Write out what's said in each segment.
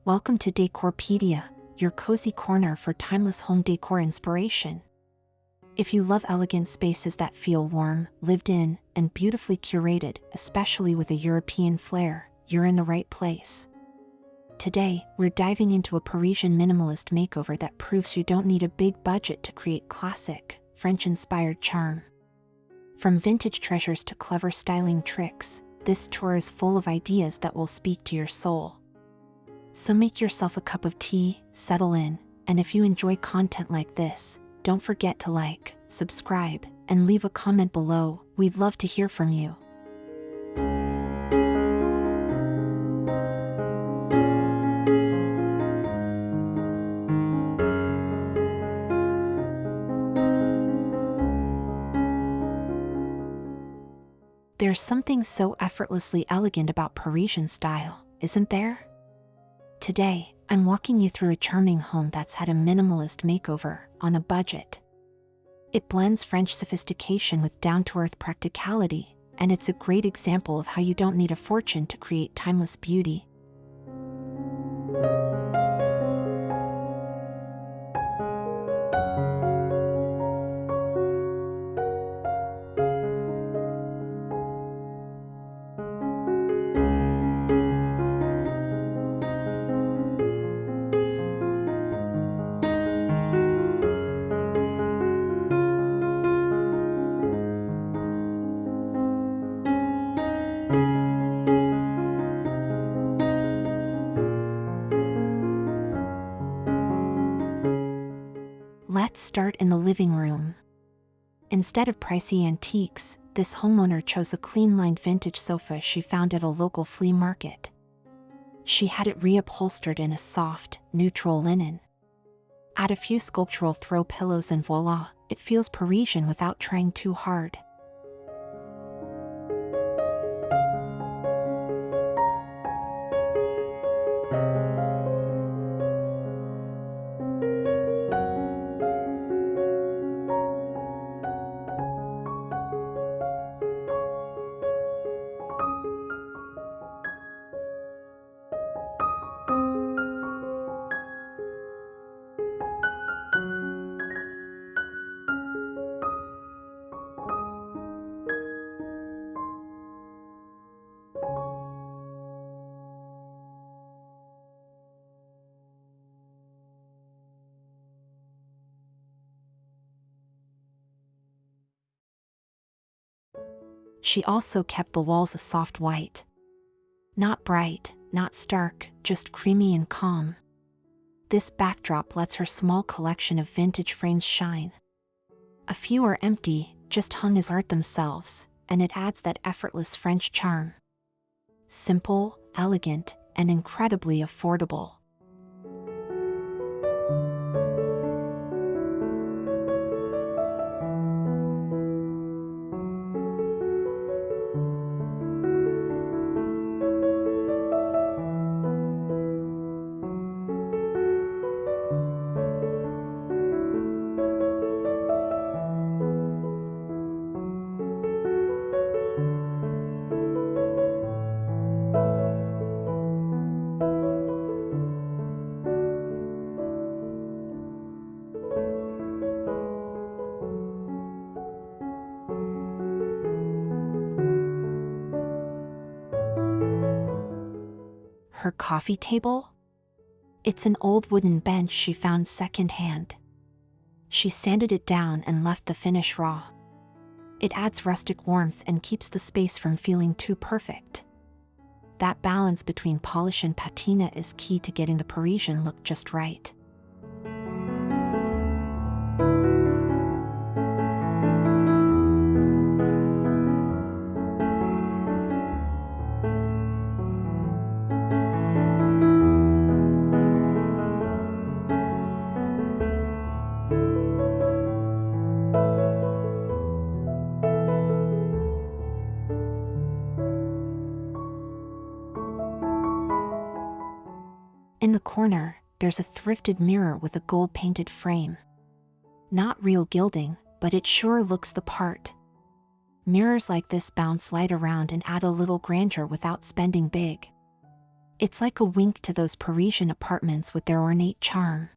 Welcome to Decorpedia, your cozy corner for timeless home decor inspiration. If you love elegant spaces that feel warm, lived in, and beautifully curated, especially with a European flair, you're in the right place. Today, we're diving into a Parisian minimalist makeover that proves you don't need a big budget to create classic, French-inspired charm. From vintage treasures to clever styling tricks, this tour is full of ideas that will speak to your soul. So make yourself a cup of tea, settle in, and if you enjoy content like this, don't forget to like, subscribe, and leave a comment below. We'd love to hear from you. There's something so effortlessly elegant about Parisian style, isn't there? Today, I'm walking you through a charming home that's had a minimalist makeover on a budget. It blends French sophistication with down-to-earth practicality, and it's a great example of how you don't need a fortune to create timeless beauty. Let's start in the living room. Instead of pricey antiques, this homeowner chose a clean-lined vintage sofa she found at a local flea market. She had it reupholstered in a soft, neutral linen. Add a few sculptural throw pillows and voila, it feels Parisian without trying too hard. She also kept the walls a soft white. Not bright, not stark, just creamy and calm. This backdrop lets her small collection of vintage frames shine. A few are empty, just hung as art themselves, and it adds that effortless French charm. Simple, elegant, and incredibly affordable. Her coffee table? It's an old wooden bench she found secondhand. She sanded it down and left the finish raw. It adds rustic warmth and keeps the space from feeling too perfect. That balance between polish and patina is key to getting the Parisian look just right. In the corner, there's a thrifted mirror with a gold-painted frame. Not real gilding, but it sure looks the part. Mirrors like this bounce light around and add a little grandeur without spending big. It's like a wink to those Parisian apartments with their ornate charm.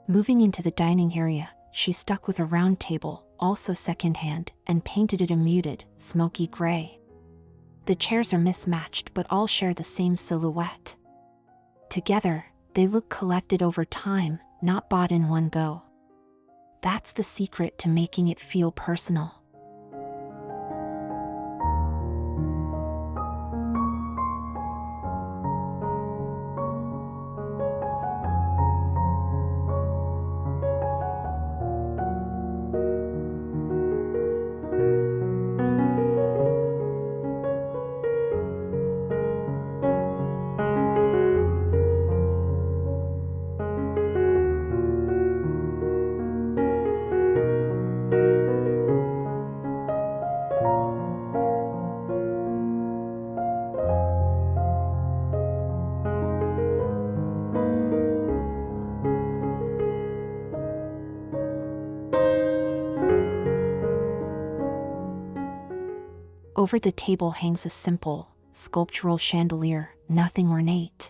Moving into the dining area, she stuck with a round table, also secondhand, and painted it a muted, smoky gray. The chairs are mismatched but all share the same silhouette. Together, they look collected over time, not bought in one go. That's the secret to making it feel personal. Over the table hangs a simple, sculptural chandelier, nothing ornate.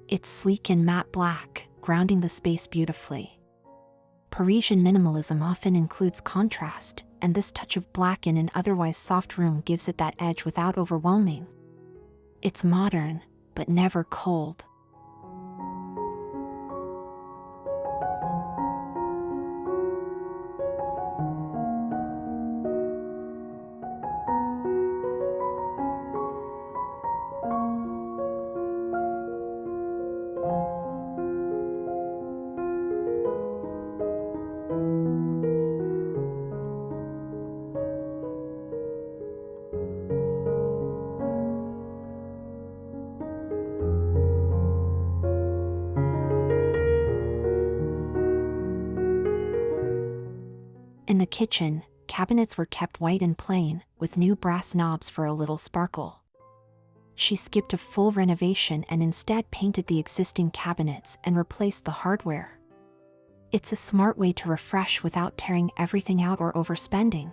It's sleek and matte black, grounding the space beautifully. Parisian minimalism often includes contrast, and this touch of black in an otherwise soft room gives it that edge without overwhelming. It's modern, but never cold. In the kitchen, cabinets were kept white and plain, with new brass knobs for a little sparkle. She skipped a full renovation and instead painted the existing cabinets and replaced the hardware. It's a smart way to refresh without tearing everything out or overspending.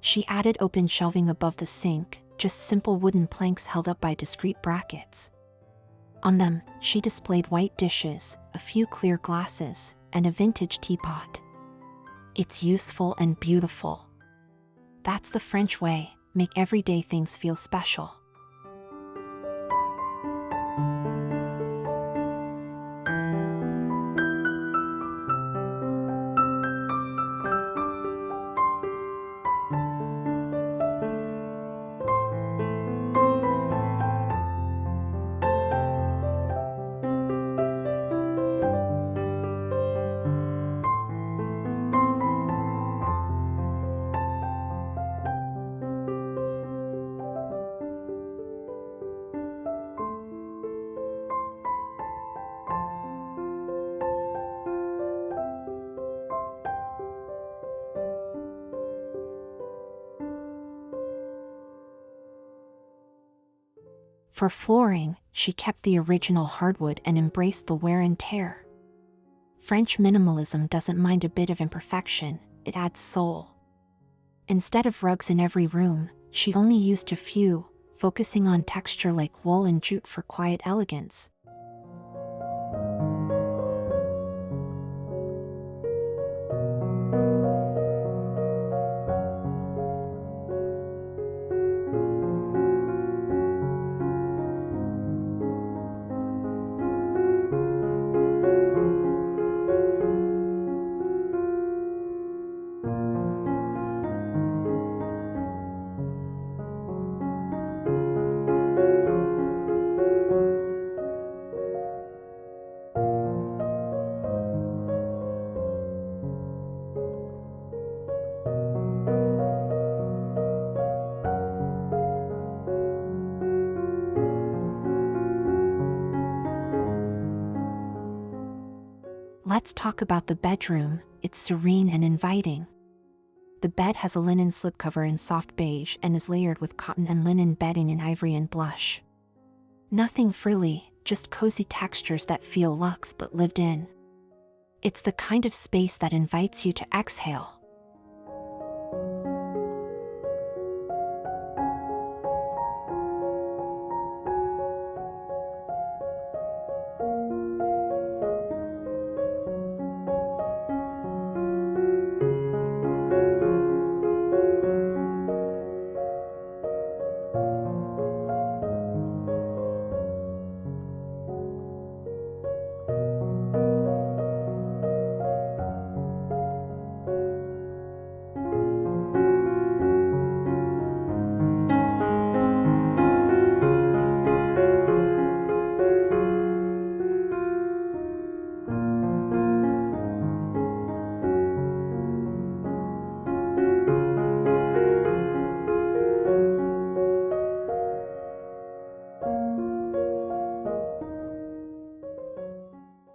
She added open shelving above the sink, just simple wooden planks held up by discreet brackets. On them, she displayed white dishes, a few clear glasses, and a vintage teapot. It's useful and beautiful. That's the French way, make everyday things feel special. For flooring, she kept the original hardwood and embraced the wear and tear. French minimalism doesn't mind a bit of imperfection, it adds soul. Instead of rugs in every room, she only used a few, focusing on texture like wool and jute for quiet elegance. Let's talk about the bedroom. It's serene and inviting. The bed has a linen slipcover in soft beige and is layered with cotton and linen bedding in ivory and blush. Nothing frilly, just cozy textures that feel luxe but lived in. It's the kind of space that invites you to exhale.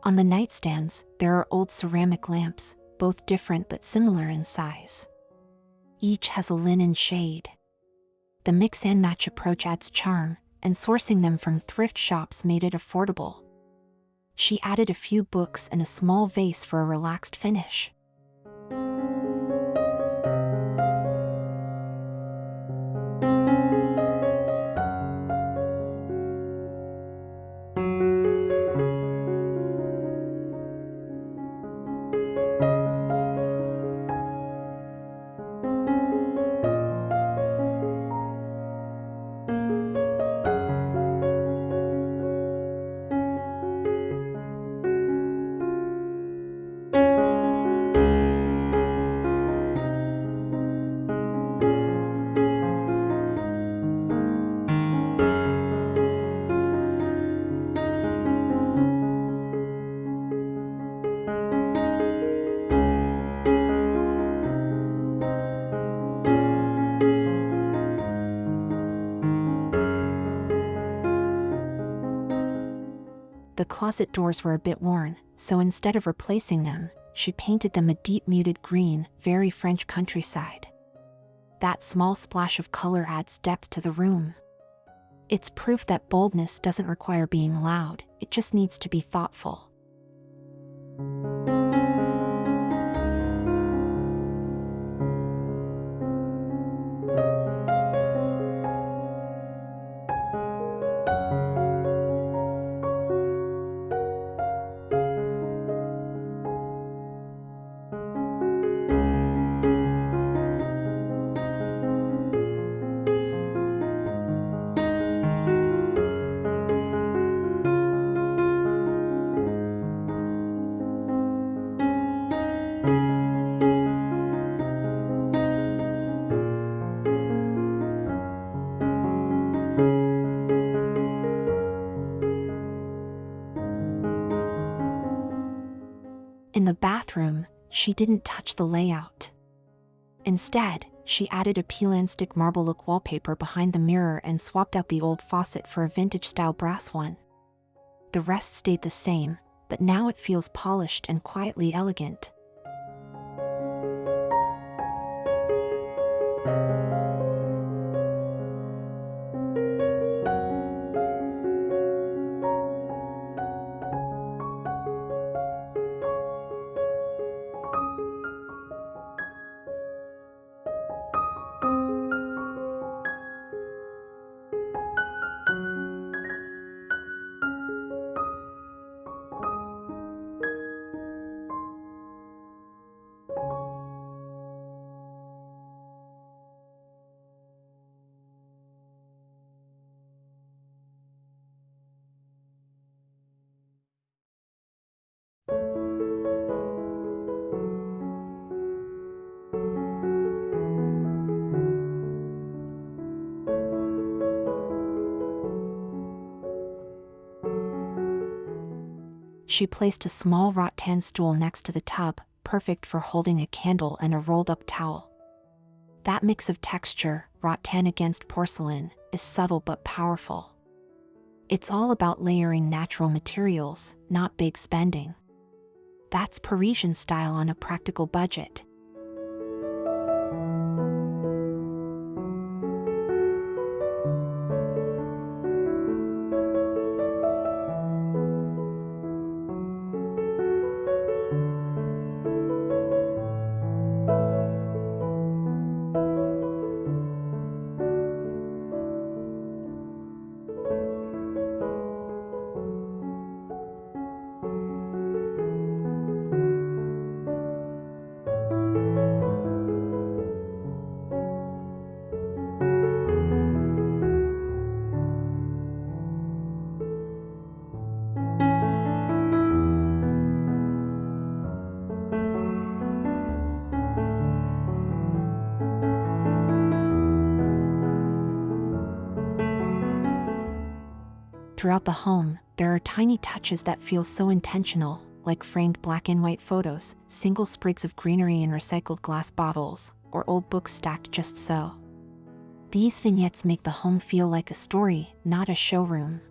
On the nightstands, there are old ceramic lamps, both different but similar in size. Each has a linen shade. The mix and match approach adds charm, and sourcing them from thrift shops made it affordable. She added a few books and a small vase for a relaxed finish. The closet doors were a bit worn, so instead of replacing them, she painted them a deep muted green, very French countryside. That small splash of color adds depth to the room. It's proof that boldness doesn't require being loud, it just needs to be thoughtful. In the bathroom, she didn't touch the layout. Instead, she added a peel-and-stick marble look wallpaper behind the mirror and swapped out the old faucet for a vintage-style brass one. The rest stayed the same, but now it feels polished and quietly elegant. She placed a small rattan stool next to the tub, perfect for holding a candle and a rolled-up towel. That mix of texture, rattan against porcelain, is subtle but powerful. It's all about layering natural materials, not big spending. That's Parisian style on a practical budget. Throughout the home, there are tiny touches that feel so intentional, like framed black and white photos, single sprigs of greenery in recycled glass bottles, or old books stacked just so. These vignettes make the home feel like a story, not a showroom.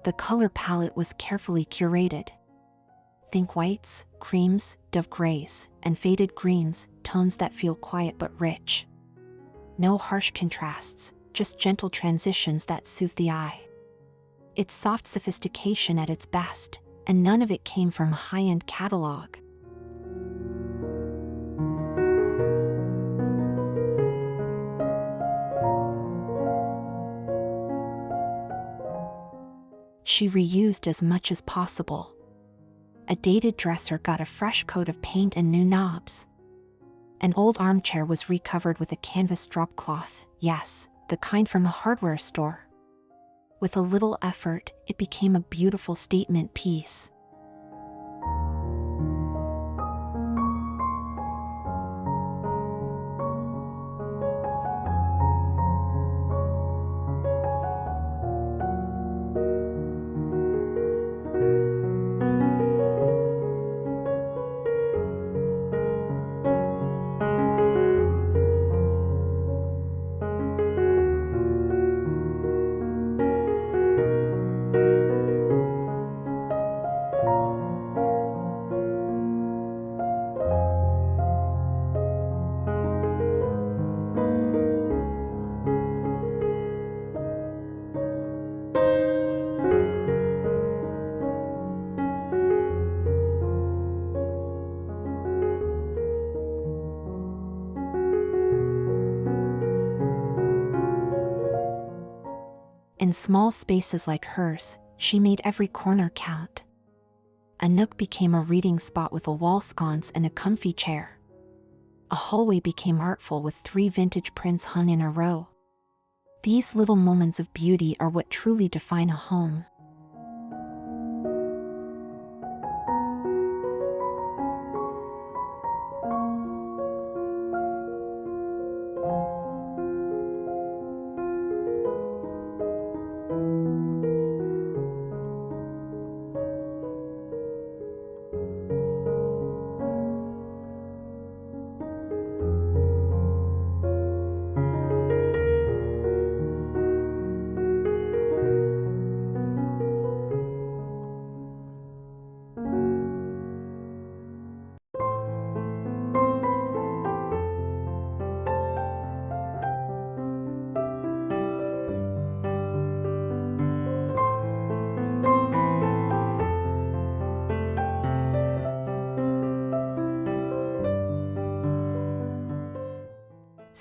The color palette was carefully curated. Think whites, creams, dove grays, and faded greens, tones that feel quiet but rich. No harsh contrasts, just gentle transitions that soothe the eye. It's soft sophistication at its best, and none of it came from a high-end catalog. She reused as much as possible. A dated dresser got a fresh coat of paint and new knobs. An old armchair was recovered with a canvas drop cloth, yes, the kind from the hardware store. With a little effort, it became a beautiful statement piece. In small spaces like hers, she made every corner count. A nook became a reading spot with a wall sconce and a comfy chair. A hallway became artful with 3 vintage prints hung in a row. These little moments of beauty are what truly define a home.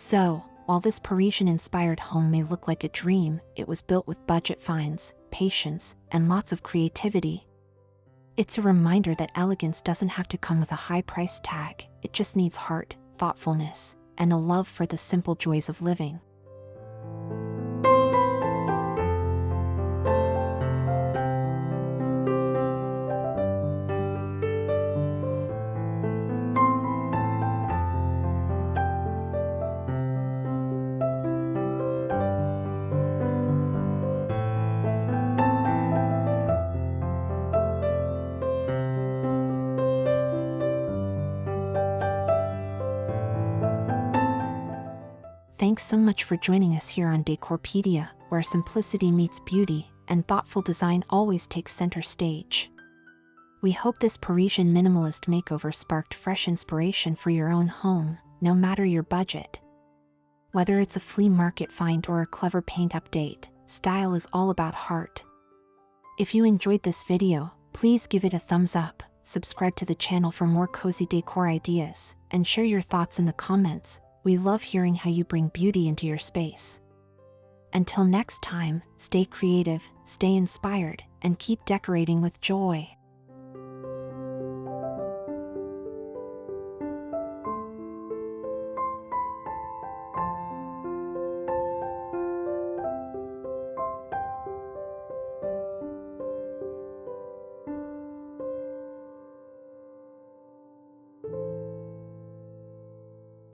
So, while this Parisian-inspired home may look like a dream, it was built with budget finds, patience, and lots of creativity. It's a reminder that elegance doesn't have to come with a high price tag, it just needs heart, thoughtfulness, and a love for the simple joys of living. Thanks so much for joining us here on Decorpedia, where simplicity meets beauty, and thoughtful design always takes center stage. We hope this Parisian minimalist makeover sparked fresh inspiration for your own home, no matter your budget. Whether it's a flea market find or a clever paint update, style is all about heart. If you enjoyed this video, please give it a thumbs up, subscribe to the channel for more cozy decor ideas, and share your thoughts in the comments. We love hearing how you bring beauty into your space. Until next time, stay creative, stay inspired, and keep decorating with joy.